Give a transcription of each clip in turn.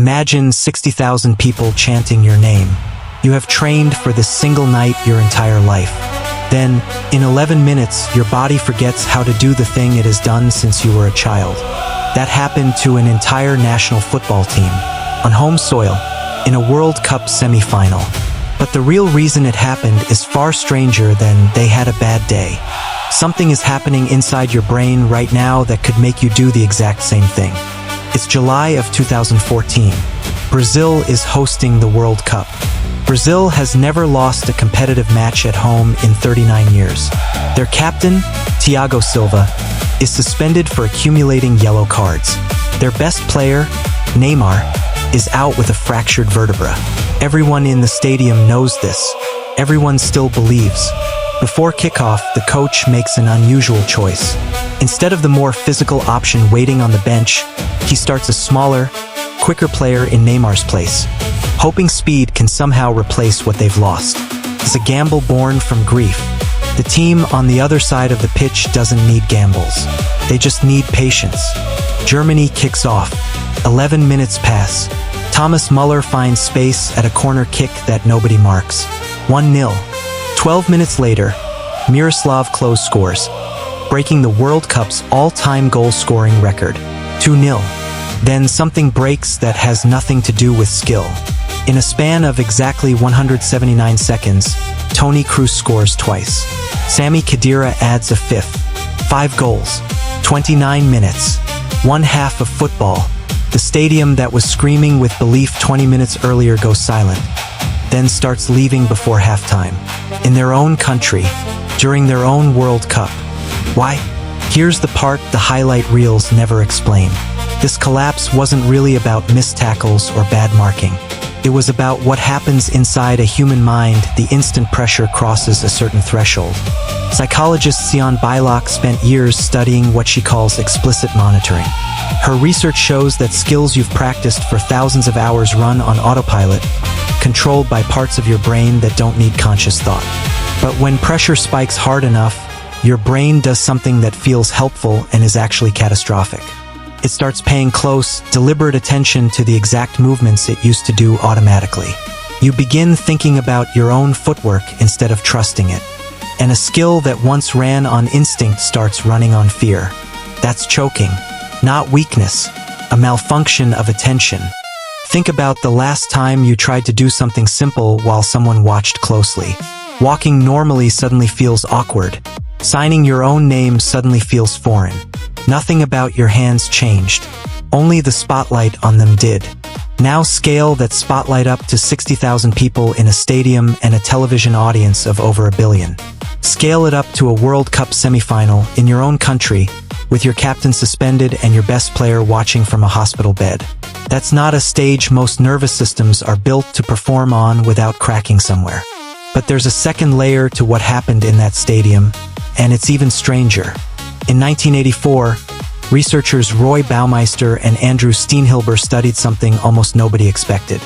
Imagine 60,000 people chanting your name. You have trained for this single night your entire life. Then, in 11 minutes, your body forgets how to do the thing it has done since you were a child. That happened to an entire national football team, on home soil, in a World Cup semi-final. But the real reason it happened is far stranger than they had a bad day. Something is happening inside your brain right now that could make you do the exact same thing. It's July of 2014. Brazil is hosting the World Cup. Brazil has never lost a competitive match at home in 39 years. Their captain, Thiago Silva, is suspended for accumulating yellow cards. Their best player, Neymar, is out with a fractured vertebra. Everyone in the stadium knows this. Everyone still believes. Before kickoff, the coach makes an unusual choice. Instead of the more physical option waiting on the bench, he starts a smaller, quicker player in Neymar's place, hoping speed can somehow replace what they've lost. It's a gamble born from grief. The team on the other side of the pitch doesn't need gambles. They just need patience. Germany kicks off. 11 minutes pass. Thomas Müller finds space at a corner kick that nobody marks. 1-0. 12 minutes later, Miroslav Klose scores, breaking the World Cup's all-time goal-scoring record. 2-0. Then something breaks that has nothing to do with skill. In a span of exactly 179 seconds, Toni Kroos scores twice. Sami Khedira adds a fifth. 5 goals. 29 minutes. One half of football. The stadium that was screaming with belief 20 minutes earlier goes silent, then starts leaving before halftime. In their own country, during their own World Cup. Why? Here's the part the highlight reels never explain. This collapse wasn't really about missed tackles or bad marking. It was about what happens inside a human mind the instant pressure crosses a certain threshold. Psychologist Sion Beilock spent years studying what she calls explicit monitoring. Her research shows that skills you've practiced for thousands of hours run on autopilot, controlled by parts of your brain that don't need conscious thought. But when pressure spikes hard enough, your brain does something that feels helpful and is actually catastrophic. It starts paying close, deliberate attention to the exact movements it used to do automatically. You begin thinking about your own footwork instead of trusting it. And a skill that once ran on instinct starts running on fear. That's choking, not weakness, a malfunction of attention. Think about the last time you tried to do something simple while someone watched closely. Walking normally suddenly feels awkward. Signing your own name suddenly feels foreign. Nothing about your hands changed. Only the spotlight on them did. Now scale that spotlight up to 60,000 people in a stadium and a television audience of over 1 billion. Scale it up to a World Cup semifinal in your own country, with your captain suspended and your best player watching from a hospital bed. That's not a stage most nervous systems are built to perform on without cracking somewhere. But there's a second layer to what happened in that stadium, and it's even stranger. In 1984, researchers Roy Baumeister and Andrew Steenhilber studied something almost nobody expected.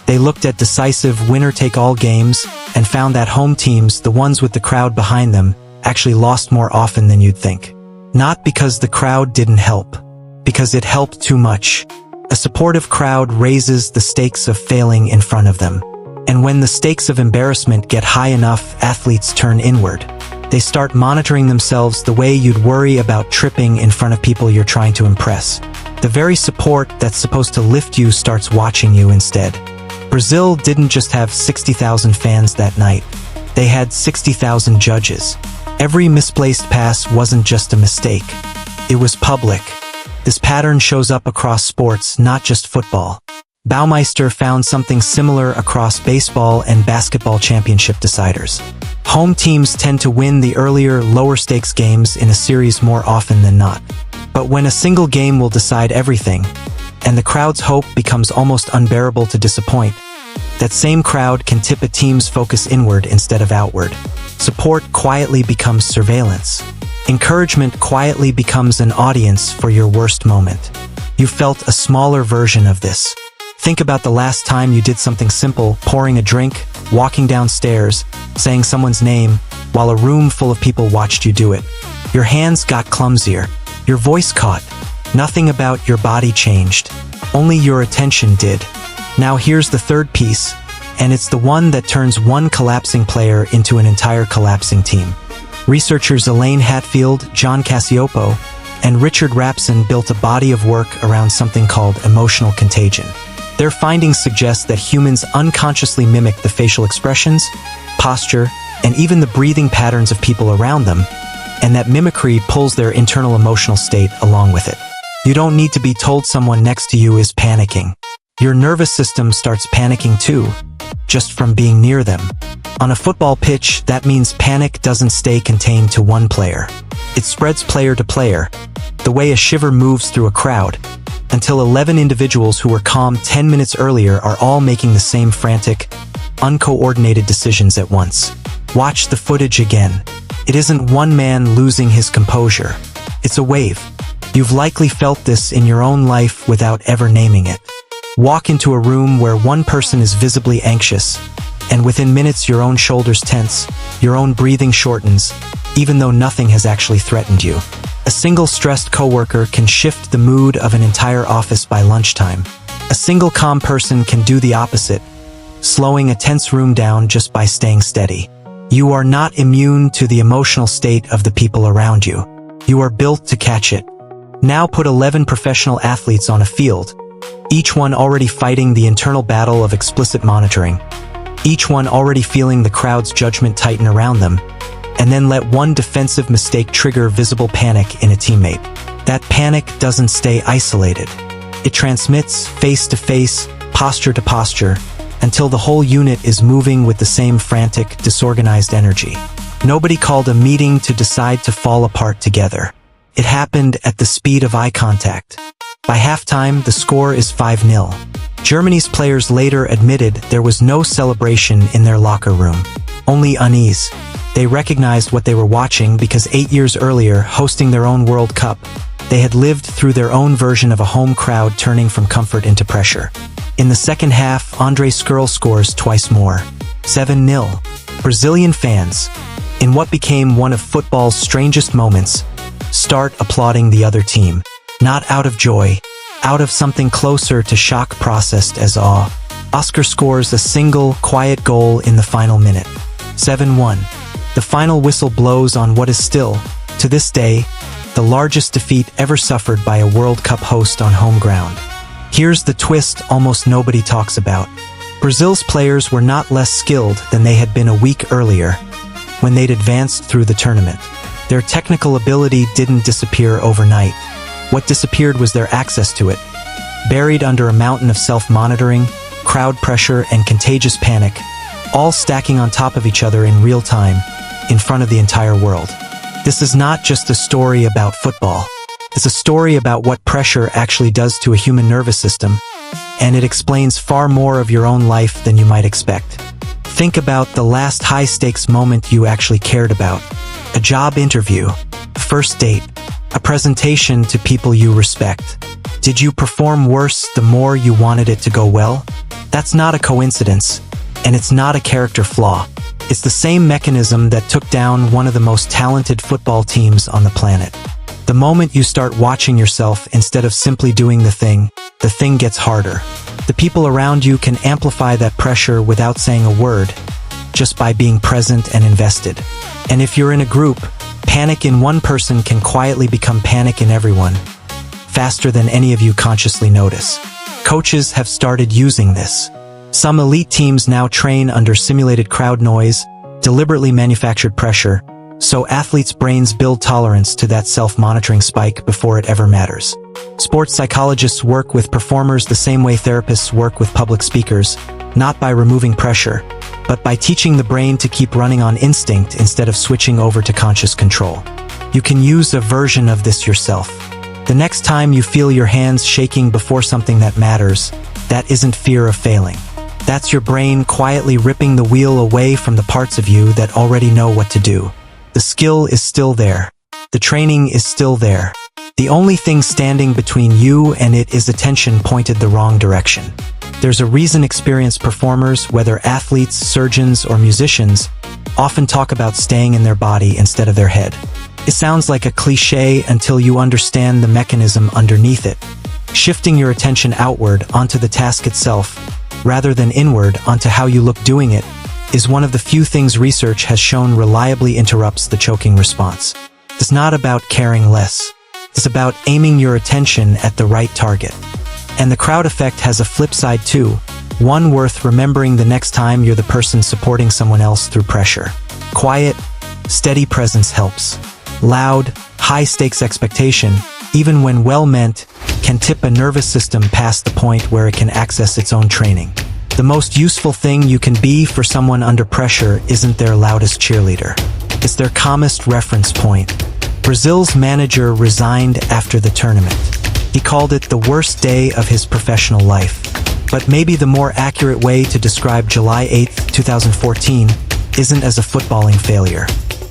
They looked at decisive winner-take-all games and found that home teams, the ones with the crowd behind them, actually lost more often than you'd think. Not because the crowd didn't help, because it helped too much. A supportive crowd raises the stakes of failing in front of them. And when the stakes of embarrassment get high enough, athletes turn inward. They start monitoring themselves the way you'd worry about tripping in front of people you're trying to impress. The very support that's supposed to lift you starts watching you instead. Brazil didn't just have 60,000 fans that night. They had 60,000 judges. Every misplaced pass wasn't just a mistake. It was public. This pattern shows up across sports, not just football. Baumeister found something similar across baseball and basketball championship deciders. Home teams tend to win the earlier, lower-stakes games in a series more often than not. But when a single game will decide everything, and the crowd's hope becomes almost unbearable to disappoint, that same crowd can tip a team's focus inward instead of outward. Support quietly becomes surveillance. Encouragement quietly becomes an audience for your worst moment. You felt a smaller version of this. Think about the last time you did something simple, pouring a drink, walking downstairs, saying someone's name, while a room full of people watched you do it. Your hands got clumsier. Your voice caught. Nothing about your body changed. Only your attention did. Now here's the third piece, and it's the one that turns one collapsing player into an entire collapsing team. Researchers Elaine Hatfield, John Cacioppo, and Richard Rapson built a body of work around something called emotional contagion. Their findings suggest that humans unconsciously mimic the facial expressions, posture, and even the breathing patterns of people around them, and that mimicry pulls their internal emotional state along with it. You don't need to be told someone next to you is panicking. Your nervous system starts panicking too, just from being near them. On a football pitch, that means panic doesn't stay contained to one player. It spreads player to player, the way a shiver moves through a crowd, until 11 individuals who were calm 10 minutes earlier are all making the same frantic, uncoordinated decisions at once. Watch the footage again. It isn't one man losing his composure. It's a wave. You've likely felt this in your own life without ever naming it. Walk into a room where one person is visibly anxious, and within minutes your own shoulders tense, your own breathing shortens, even though nothing has actually threatened you. A single stressed coworker can shift the mood of an entire office by lunchtime. A single calm person can do the opposite, slowing a tense room down just by staying steady. You are not immune to the emotional state of the people around you. You are built to catch it. Now put 11 professional athletes on a field, each one already fighting the internal battle of explicit monitoring, each one already feeling the crowd's judgment tighten around them, and then let one defensive mistake trigger visible panic in a teammate. That panic doesn't stay isolated. It transmits face to face, posture to posture, until the whole unit is moving with the same frantic, disorganized energy. Nobody called a meeting to decide to fall apart together. It happened at the speed of eye contact. By halftime, the score is 5-0. Germany's players later admitted there was no celebration in their locker room, only unease. They recognized what they were watching because 8 years earlier, hosting their own World Cup, they had lived through their own version of a home crowd turning from comfort into pressure. In the second half, Andre Skirl scores twice more, 7-0. Brazilian fans, in what became one of football's strangest moments, start applauding the other team. Not out of joy, out of something closer to shock processed as awe. Oscar scores a single, quiet goal in the final minute. 7-1. The final whistle blows on what is still, to this day, the largest defeat ever suffered by a World Cup host on home ground. Here's the twist almost nobody talks about. Brazil's players were not less skilled than they had been a week earlier, when they'd advanced through the tournament. Their technical ability didn't disappear overnight. What disappeared was their access to it. Buried under a mountain of self-monitoring, crowd pressure, and contagious panic, all stacking on top of each other in real time, in front of the entire world. This is not just a story about football. It's a story about what pressure actually does to a human nervous system, and it explains far more of your own life than you might expect. Think about the last high-stakes moment you actually cared about. A job interview, a first date, a presentation to people you respect. Did you perform worse the more you wanted it to go well? That's not a coincidence, and it's not a character flaw. It's the same mechanism that took down one of the most talented football teams on the planet. The moment you start watching yourself instead of simply doing the thing gets harder. The people around you can amplify that pressure without saying a word, just by being present and invested. And if you're in a group, panic in one person can quietly become panic in everyone, faster than any of you consciously notice. Coaches have started using this. Some elite teams now train under simulated crowd noise, deliberately manufactured pressure, so athletes' brains build tolerance to that self-monitoring spike before it ever matters. Sports psychologists work with performers the same way therapists work with public speakers, not by removing pressure, but by teaching the brain to keep running on instinct instead of switching over to conscious control. You can use a version of this yourself. The next time you feel your hands shaking before something that matters, that isn't fear of failing. That's your brain quietly ripping the wheel away from the parts of you that already know what to do. The skill is still there. The training is still there. The only thing standing between you and it is attention pointed the wrong direction. There's a reason experienced performers, whether athletes, surgeons, or musicians, often talk about staying in their body instead of their head. It sounds like a cliché until you understand the mechanism underneath it. Shifting your attention outward onto the task itself, rather than inward onto how you look doing it, is one of the few things research has shown reliably interrupts the choking response. It's not about caring less. It's about aiming your attention at the right target. And the crowd effect has a flip side too, one worth remembering the next time you're the person supporting someone else through pressure. Quiet, steady presence helps. Loud, high-stakes expectation, even when well-meant, can tip a nervous system past the point where it can access its own training. The most useful thing you can be for someone under pressure isn't their loudest cheerleader. It's their calmest reference point. Brazil's manager resigned after the tournament. He called it the worst day of his professional life. But maybe the more accurate way to describe July 8, 2014, isn't as a footballing failure.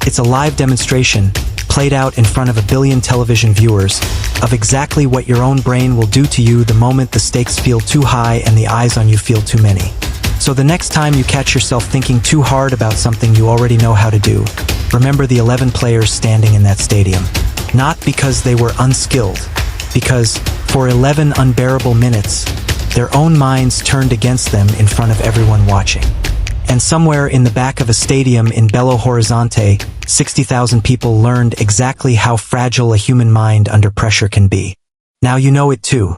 It's a live demonstration, played out in front of 1 billion television viewers, of exactly what your own brain will do to you the moment the stakes feel too high and the eyes on you feel too many. So the next time you catch yourself thinking too hard about something you already know how to do, remember the 11 players standing in that stadium. Not because they were unskilled, because, for 11 unbearable minutes, their own minds turned against them in front of everyone watching. And somewhere in the back of a stadium in Belo Horizonte, 60,000 people learned exactly how fragile a human mind under pressure can be. Now you know it too.